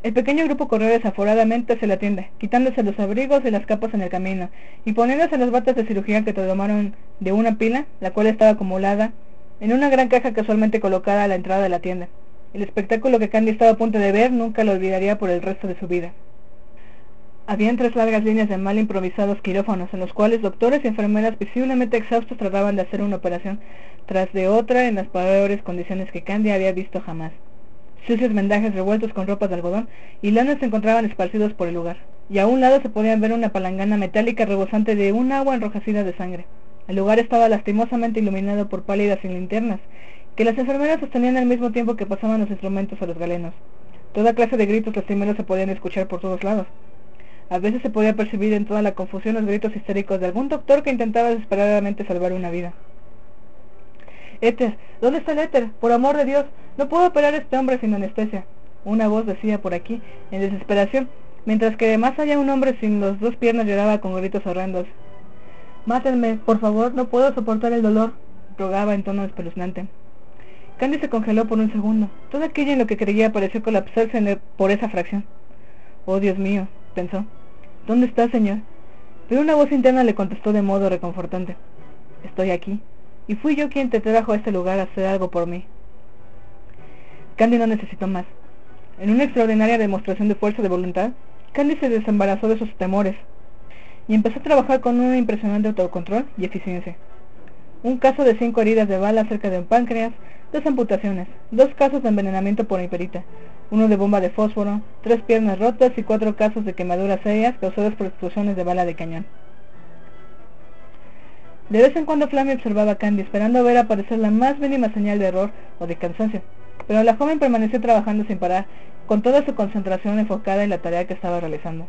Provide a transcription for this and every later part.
El pequeño grupo corrió desaforadamente hacia la tienda, quitándose los abrigos y las capas en el camino, y poniéndose las batas de cirugía que tomaron de una pila, la cual estaba acumulada en una gran caja casualmente colocada a la entrada de la tienda. El espectáculo que Candy estaba a punto de ver nunca lo olvidaría por el resto de su vida. Habían 3 largas líneas de mal improvisados quirófanos, en los cuales doctores y enfermeras visiblemente exhaustos trataban de hacer una operación tras de otra en las peores condiciones que Candy había visto jamás. Sucios vendajes revueltos con ropas de algodón y lanas se encontraban esparcidos por el lugar, y a un lado se podía ver una palangana metálica rebosante de un agua enrojecida de sangre. El lugar estaba lastimosamente iluminado por pálidas linternas, que las enfermeras sostenían al mismo tiempo que pasaban los instrumentos a los galenos. Toda clase de gritos lastimeros se podían escuchar por todos lados. A veces se podía percibir en toda la confusión los gritos histéricos de algún doctor que intentaba desesperadamente salvar una vida. «Éter, ¿dónde está el éter? Por amor de Dios, no puedo operar a este hombre sin anestesia», una voz decía por aquí, en desesperación, mientras que más allá un hombre sin las 2 piernas lloraba con gritos horrendos. «Mátenme, por favor, no puedo soportar el dolor», rogaba en tono espeluznante. Candy se congeló por un segundo. Todo aquello en lo que creía pareció colapsarse por esa fracción. «Oh, Dios mío», pensó. «¿Dónde está, señor?». Pero una voz interna le contestó de modo reconfortante. «Estoy aquí, y fui yo quien te trajo a este lugar a hacer algo por mí». Candy no necesitó más. En una extraordinaria demostración de fuerza de voluntad, Candy se desembarazó de sus temores y empezó a trabajar con un impresionante autocontrol y eficiencia. Un caso de 5 heridas de bala cerca de un páncreas, 2 amputaciones, 2 casos de envenenamiento por hiperita, uno de bomba de fósforo, 3 piernas rotas y 4 casos de quemaduras serias causadas por explosiones de bala de cañón. De vez en cuando Flammy observaba a Candy esperando ver aparecer la más mínima señal de error o de cansancio, pero la joven permaneció trabajando sin parar, con toda su concentración enfocada en la tarea que estaba realizando.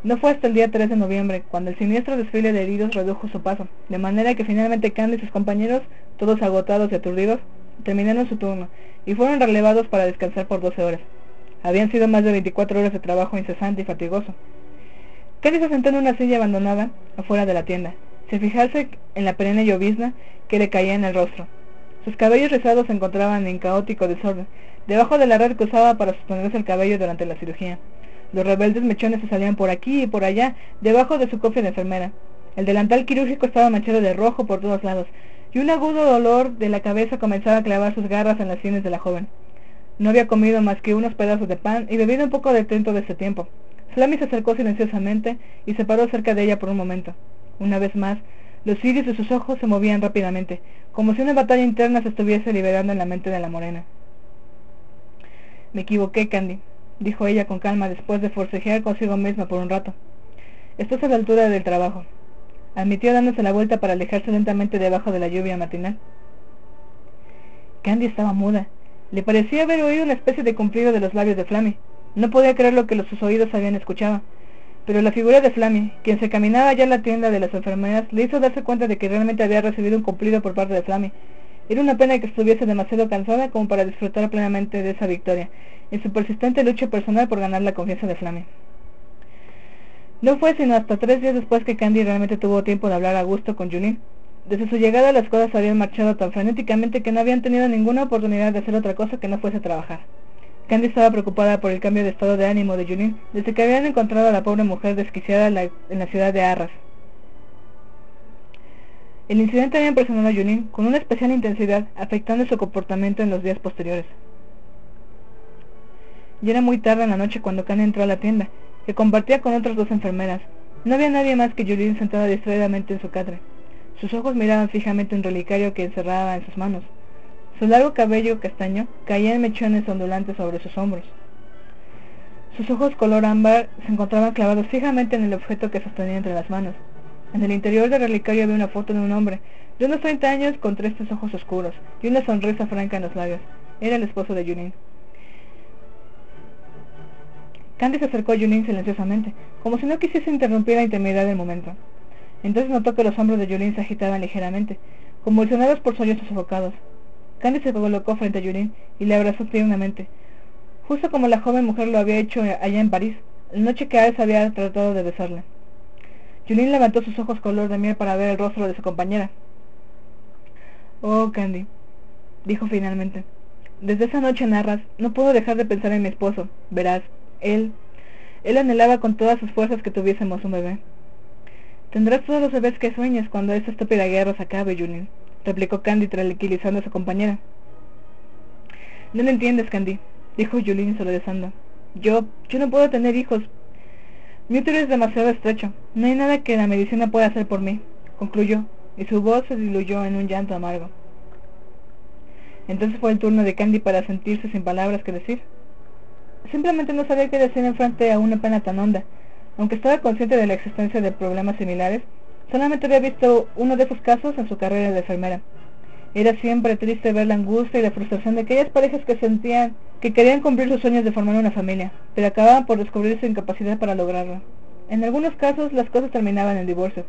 No fue hasta el día 3 de noviembre, cuando el siniestro desfile de heridos redujo su paso, de manera que finalmente Candy y sus compañeros, todos agotados y aturdidos, terminaron su turno, y fueron relevados para descansar por 12 horas. Habían sido más de 24 horas de trabajo incesante y fatigoso. Candy se sentó en una silla abandonada, afuera de la tienda, sin fijarse en la perenne llovizna que le caía en el rostro. Sus cabellos rizados se encontraban en caótico desorden, debajo de la red que usaba para sostenerse el cabello durante la cirugía. Los rebeldes mechones se salían por aquí y por allá, debajo de su cofia de enfermera. El delantal quirúrgico estaba manchado de rojo por todos lados, y un agudo dolor de la cabeza comenzaba a clavar sus garras en las sienes de la joven. No había comido más que unos pedazos de pan y bebido un poco de tinto de ese tiempo. Flammy se acercó silenciosamente y se paró cerca de ella por un momento. Una vez más, los iris de sus ojos se movían rápidamente, como si una batalla interna se estuviese liberando en la mente de la morena. «Me equivoqué, Candy», dijo ella con calma después de forcejear consigo misma por un rato. «Estás a la altura del trabajo», admitió dándose la vuelta para alejarse lentamente debajo de la lluvia matinal. Candy estaba muda. Le parecía haber oído una especie de cumplido de los labios de Flammy. No podía creer lo que sus oídos habían escuchado. Pero la figura de Flammy, quien se caminaba ya en la tienda de las enfermeras, le hizo darse cuenta de que realmente había recibido un cumplido por parte de Flammy. Era una pena que estuviese demasiado cansada como para disfrutar plenamente de esa victoria, en su persistente lucha personal por ganar la confianza de Flammy. No fue sino hasta 3 días después que Candy realmente tuvo tiempo de hablar a gusto con Julie. Desde su llegada las cosas habían marchado tan frenéticamente que no habían tenido ninguna oportunidad de hacer otra cosa que no fuese trabajar. Candy estaba preocupada por el cambio de estado de ánimo de Julie desde que habían encontrado a la pobre mujer desquiciada en la ciudad de Arras. El incidente había impresionado a Julie con una especial intensidad, afectando su comportamiento en los días posteriores. Ya era muy tarde en la noche cuando Candy entró a la tienda, que compartía con otras 2 enfermeras. No había nadie más que Julie sentada distraídamente en su catre. Sus ojos miraban fijamente un relicario que encerraba en sus manos. Su largo cabello castaño caía en mechones ondulantes sobre sus hombros. Sus ojos color ámbar se encontraban clavados fijamente en el objeto que sostenía entre las manos. En el interior del relicario había una foto de un hombre de unos 30 años con tristes ojos oscuros y una sonrisa franca en los labios. Era el esposo de Julie. Candy se acercó a Julie silenciosamente, como si no quisiese interrumpir la intimidad del momento. Entonces notó que los hombros de Julie se agitaban ligeramente, convulsionados por sollozos sofocados. Candy se colocó frente a Julie y le abrazó tiernamente, justo como la joven mujer lo había hecho allá en París, la noche que Alex había tratado de besarle. Julie levantó sus ojos color de miel para ver el rostro de su compañera. «Oh, Candy», dijo finalmente, «desde esa noche en Arras no puedo dejar de pensar en mi esposo. Verás, Él anhelaba con todas sus fuerzas que tuviésemos un bebé. «Tendrás todos los bebés que sueñes cuando esta estúpida guerra se acabe, Julian», replicó Candy tranquilizando a su compañera. «No lo entiendes, Candy», dijo Julian sollozando. Yo no puedo tener hijos. Mi útero es demasiado estrecho. No hay nada que la medicina pueda hacer por mí», concluyó, y su voz se diluyó en un llanto amargo. Entonces fue el turno de Candy para sentirse sin palabras que decir. Simplemente no sabía qué decir en frente a una pena tan honda. Aunque estaba consciente de la existencia de problemas similares, solamente había visto uno de esos casos en su carrera de enfermera. Era siempre triste ver la angustia y la frustración de aquellas parejas que querían cumplir sus sueños de formar una familia, pero acababan por descubrir su incapacidad para lograrlo. En algunos casos las cosas terminaban en divorcio,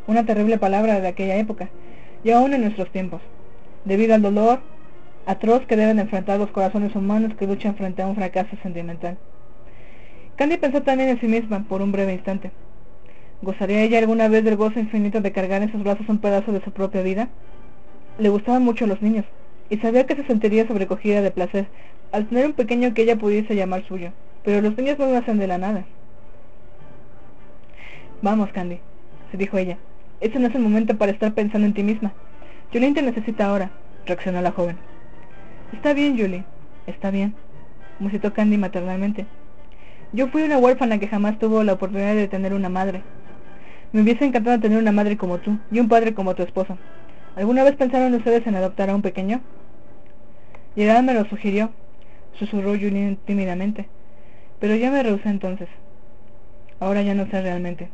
una terrible palabra de aquella época, y aún en nuestros tiempos, debido al dolor atroz que deben enfrentar los corazones humanos que luchan frente a un fracaso sentimental. Candy pensó también en sí misma por un breve instante. ¿Gozaría ella alguna vez del gozo infinito de cargar en sus brazos un pedazo de su propia vida? Le gustaban mucho los niños, y sabía que se sentiría sobrecogida de placer al tener un pequeño que ella pudiese llamar suyo, pero los niños no nacen de la nada. «Vamos, Candy», se dijo ella, «este no es el momento para estar pensando en ti misma. Julian te necesita ahora», reaccionó la joven. «Está bien, Julie, está bien», musitó Candy maternalmente. «Yo fui una huérfana que jamás tuvo la oportunidad de tener una madre. Me hubiese encantado tener una madre como tú y un padre como tu esposo. ¿Alguna vez pensaron ustedes en adoptar a un pequeño?» «Gerard me lo sugirió», susurró Julian tímidamente, «pero ya me rehusé entonces. Ahora ya no sé realmente».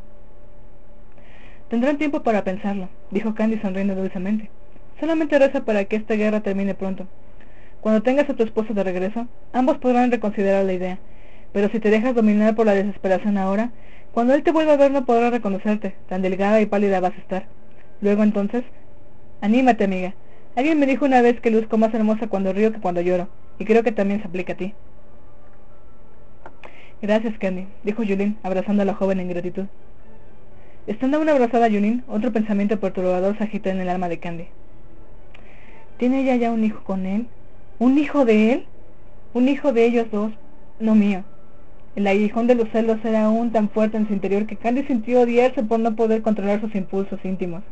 «Tendrán tiempo para pensarlo», dijo Candy sonriendo dulcemente. «Solamente reza para que esta guerra termine pronto. Cuando tengas a tu esposo de regreso, ambos podrán reconsiderar la idea, pero si te dejas dominar por la desesperación ahora, cuando él te vuelva a ver no podrá reconocerte, tan delgada y pálida vas a estar. Luego entonces, anímate, amiga. Alguien me dijo una vez que luzco más hermosa cuando río que cuando lloro, y creo que también se aplica a ti». «Gracias, Candy», dijo Julian, abrazando a la joven en gratitud. Estando aún abrazada a Julian, otro pensamiento perturbador se agitó en el alma de Candy. ¿Tiene ella ya un hijo con él? ¿Un hijo de él? ¿Un hijo de ellos dos? No mío. El aguijón de los celos era aún tan fuerte en su interior que Candy sintió odiarse por no poder controlar sus impulsos íntimos.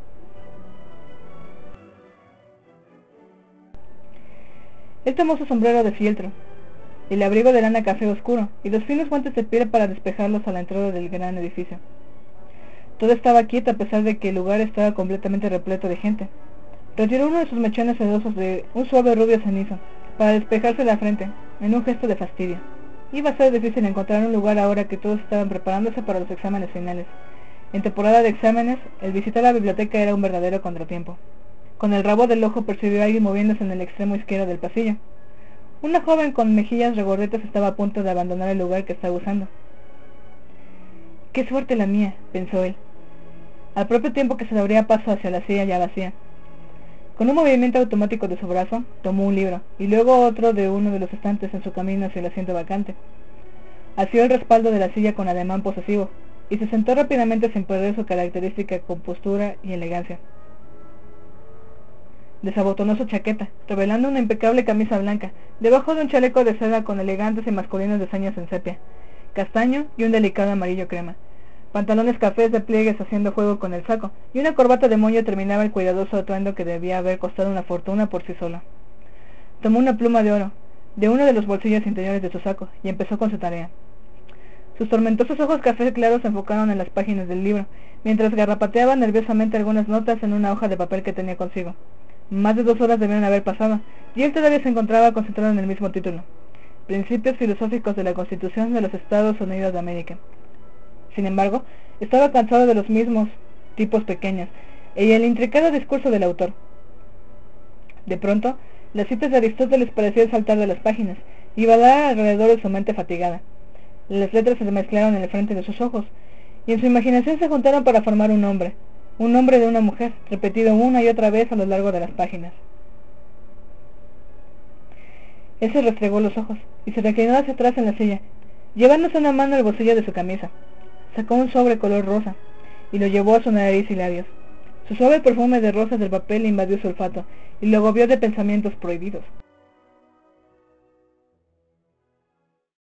Él tomó su sombrero de fieltro, el abrigo de lana café oscuro y los finos guantes de piel para despejarlos a la entrada del gran edificio. Todo estaba quieto a pesar de que el lugar estaba completamente repleto de gente. Retiró uno de sus mechones sedosos de un suave rubio cenizo, para despejarse la frente, en un gesto de fastidio. Iba a ser difícil encontrar un lugar ahora que todos estaban preparándose para los exámenes finales. En temporada de exámenes, el visitar la biblioteca era un verdadero contratiempo. Con el rabo del ojo percibió a alguien moviéndose en el extremo izquierdo del pasillo. Una joven con mejillas regordetas estaba a punto de abandonar el lugar que estaba usando. «Qué suerte la mía», pensó él, al propio tiempo que se le abría paso hacia la silla ya vacía. Con un movimiento automático de su brazo, tomó un libro, y luego otro de uno de los estantes en su camino hacia el asiento vacante. Asió el respaldo de la silla con ademán posesivo, y se sentó rápidamente sin perder su característica compostura y elegancia. Desabotonó su chaqueta, revelando una impecable camisa blanca, debajo de un chaleco de seda con elegantes y masculinos diseños en sepia, castaño y un delicado amarillo crema, pantalones cafés de pliegues haciendo juego con el saco, y una corbata de moño terminaba el cuidadoso atuendo que debía haber costado una fortuna por sí solo. Tomó una pluma de oro, de uno de los bolsillos interiores de su saco, y empezó con su tarea. Sus tormentosos ojos cafés claros se enfocaron en las páginas del libro, mientras garrapateaba nerviosamente algunas notas en una hoja de papel que tenía consigo. Más de 2 horas debían haber pasado, y él todavía se encontraba concentrado en el mismo título: Principios filosóficos de la Constitución de los Estados Unidos de América. Sin embargo, estaba cansado de los mismos tipos pequeños y el intricado discurso del autor. De pronto, las citas de Aristóteles parecían saltar de las páginas y bailar alrededor de su mente fatigada. Las letras se mezclaron en el frente de sus ojos, y en su imaginación se juntaron para formar un nombre de una mujer, repetido una y otra vez a lo largo de las páginas. Él se restregó los ojos y se reclinó hacia atrás en la silla, llevándose una mano al bolsillo de su camisa. Sacó un sobre color rosa y lo llevó a su nariz y labios. Su suave perfume de rosas del papel invadió su olfato y lo agobió de pensamientos prohibidos.